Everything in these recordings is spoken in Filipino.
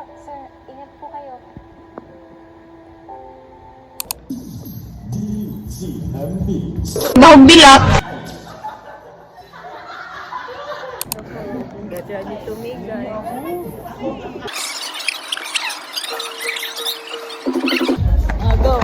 po, sir. Ingat po kayo. Bilak. Gaya ni tumigay. Go.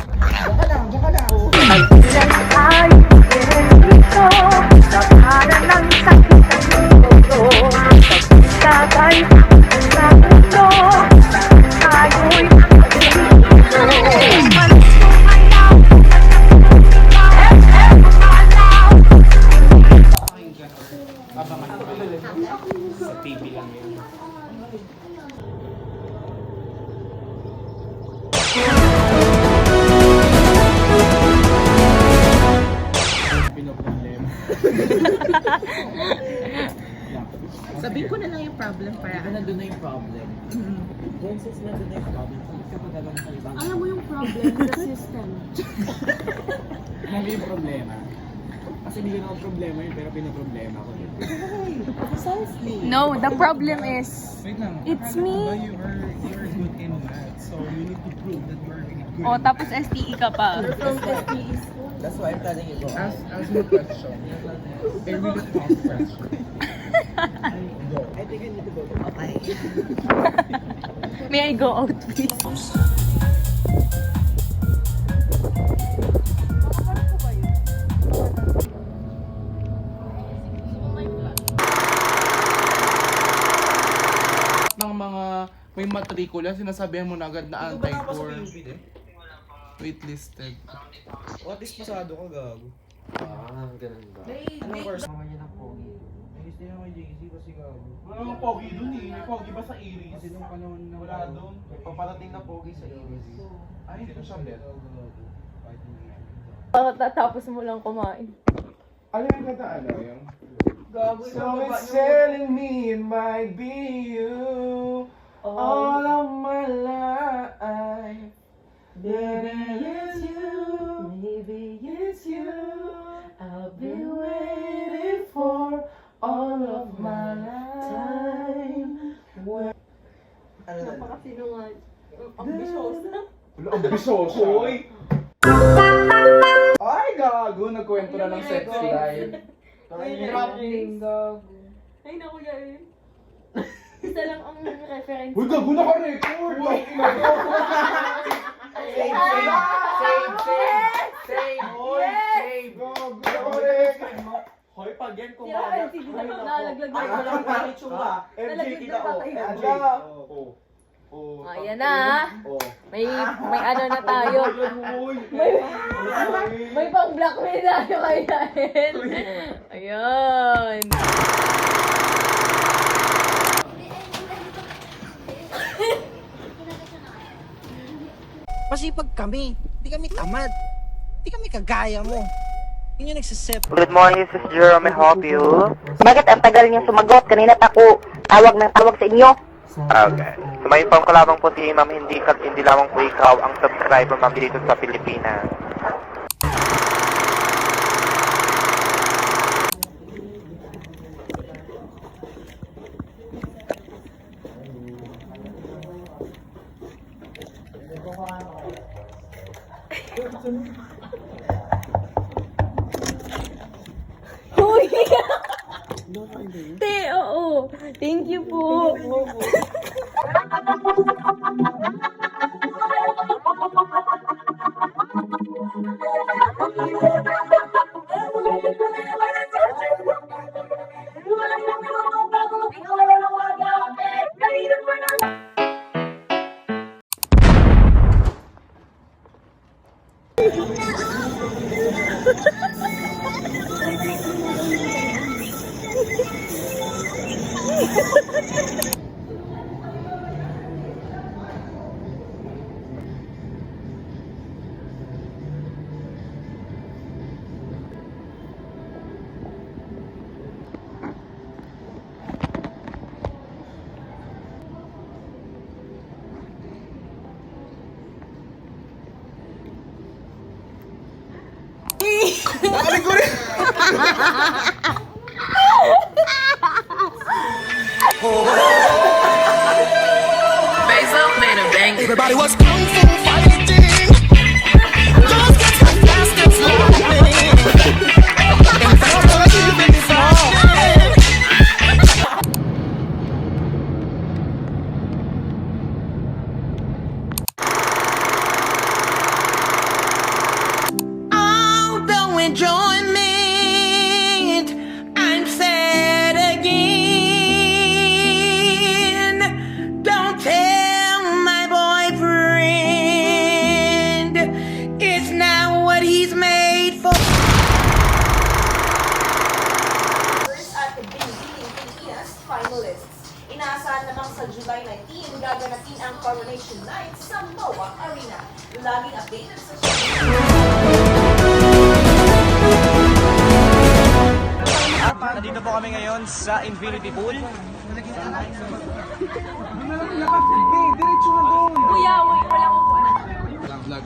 Sa TV lang yun. Pinoproblema. Sabihin ko na lang yung problem para Ito na doon na yung problem. Then since na doon na yung problem, hindi ka magagawa ng ibang... Alam mo yung problem sa system. Hindi yung problema. Kasi hindi ko na problema yun, pero pinoproblema ko din. precisely. No, the problem is, Wait lang. It's Akala ko me. ba you are good in math, so you need to prove that you are really good. oh, tapos STE ka pa. That's why I'm telling you, go. Ask me a question. A really tough question. Go. I think I need to go. Okay. May I go out, please? Ng mga may matrikula, sinasabihan mo na agad na anti-core. Waitlisted. What is pasado ka, gago? Ganun ba? Anong course? Mga niya ng pogi. Gusto niya kay JC kasi gago. Wala mga pogi dun eh. May pogi ba sa Iris? Kasi nung panahon na Wala dun. Paparating na pogi sa Iris. Ay, ito siya bet. Tatapos mo lang kumain. Ano yung kata ano yung? Gago So it's telling me it might be you all of my life. Baby, it's you. Maybe It's you. I've been waiting for all of my time. Ano na? napakasinungal. Ambisyosa. Wala, ambisyoso. Hoy! Ay, gago. Nagkwento na ng sex life. Dropping. Gago. Ay, naku yan. Isa lang ang reference. Uy, gago naka-record! Save, save, save, save. Gago naka-record! Hoy, pag yan Tirahan, sige na. Nalaglag na Ay, yung walang panitsura. MJ Nalaglag kita, na oh. tayo. MJ. Ala. Oh. Oh. Ayan na. Oh. May ano na tayo. Uy. May pang blackmail na tayo kaya. Ayan. Masipag kami. Di kami tamad. Di kami kagaya mo. Yun yung nagsisip. Good morning, this is Jerome. May help you? Bakit ang tagal niya sumagot? Kanina ako tawag ng tawag sa inyo. Okay. So may inform ko lamang po si ma'am, hindi lamang po ikaw ang subscriber ma'am dito sa Pilipinas. Uy! Te, oo. Thank you po. Base Everybody was kung fu fighting. Those kids were fast as lightning. And fast as even flashing. Although enjoyment, I'm sad again. Don't tell my boyfriend it's not what he's made for. First at the Binibining Pilipinas finalists. Inaasahan namang sa July 19 gaganapin ang Coronation Night sa MOA Arena. Laging updated sa Nandito po kami ngayon sa Infinity Pool. Kuya, wait, wala akong Vlog.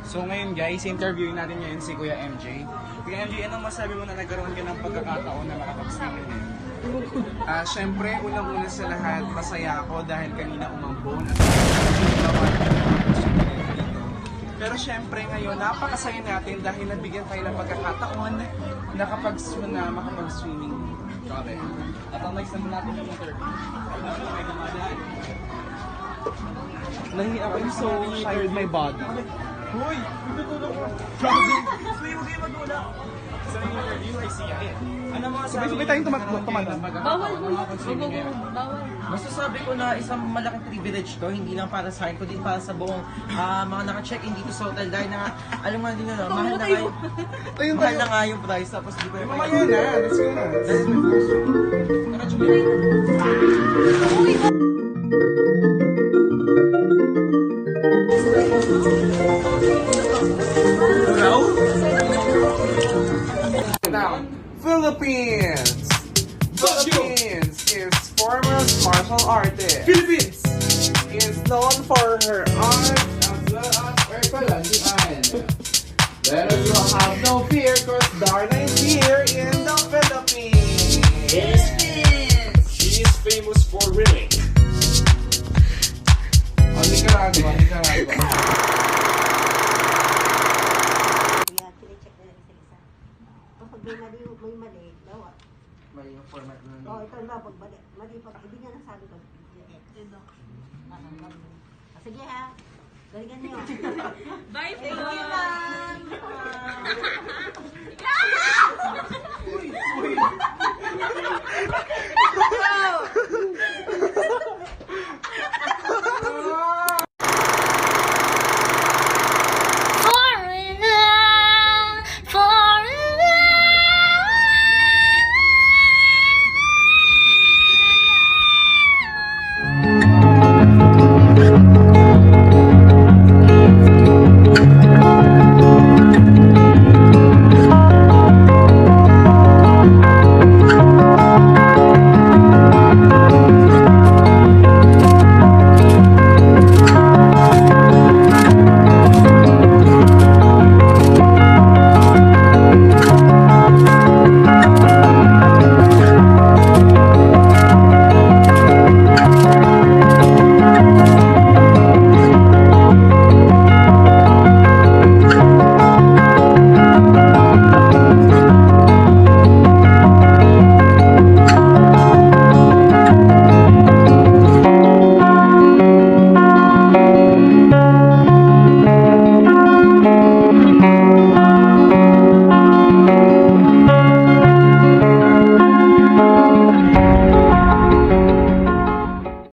So ngayon guys, interviewin natin ngayon si Kuya MJ. Kuya MJ, anong masabi mo na nagkaroon ka ng pagkakataon na makapag-streaming ngayon? Siyempre, unang-una sa lahat, masaya ako dahil kanina umambon at pero siyempre ngayon, napakasaya natin dahil nabigyan tayo ng pagkakataon na makapag-swimming. Grabe. At ang next naman natin yung interview. I'm so tired my body. Hoy! Grabe! Sway, huwag kayo magula! Sa interview ay siya eh. Ano mga sabi? Sabay tayong tumatlo. Bawal mo. Bawal. Masasabi ko na isang malaking privilege to, hindi lang para sa akin, kundi para sa buong mga naka-check-in dito sa hotel dahil na, alam nga din nyo, mahal na nga yung price, tapos di ko yung Mamaya na, let's go na. Tara, Julie. Now, Philippines is foremost martial artist. Philippines! Is known for her art as well as her kalandian. Let us all have no fear cause Darna is here in the Philippines. She is famous for reeling. Nicaragua. Kuya, tine-check na lang isa-isa. Kapag may mali, dawa. Mali yung format na. Oo, ito na, pag mali, pag hindi nga nasabi ko. Sige ha, galingan niyo. Bye, Thank you, Kuya. ma'am.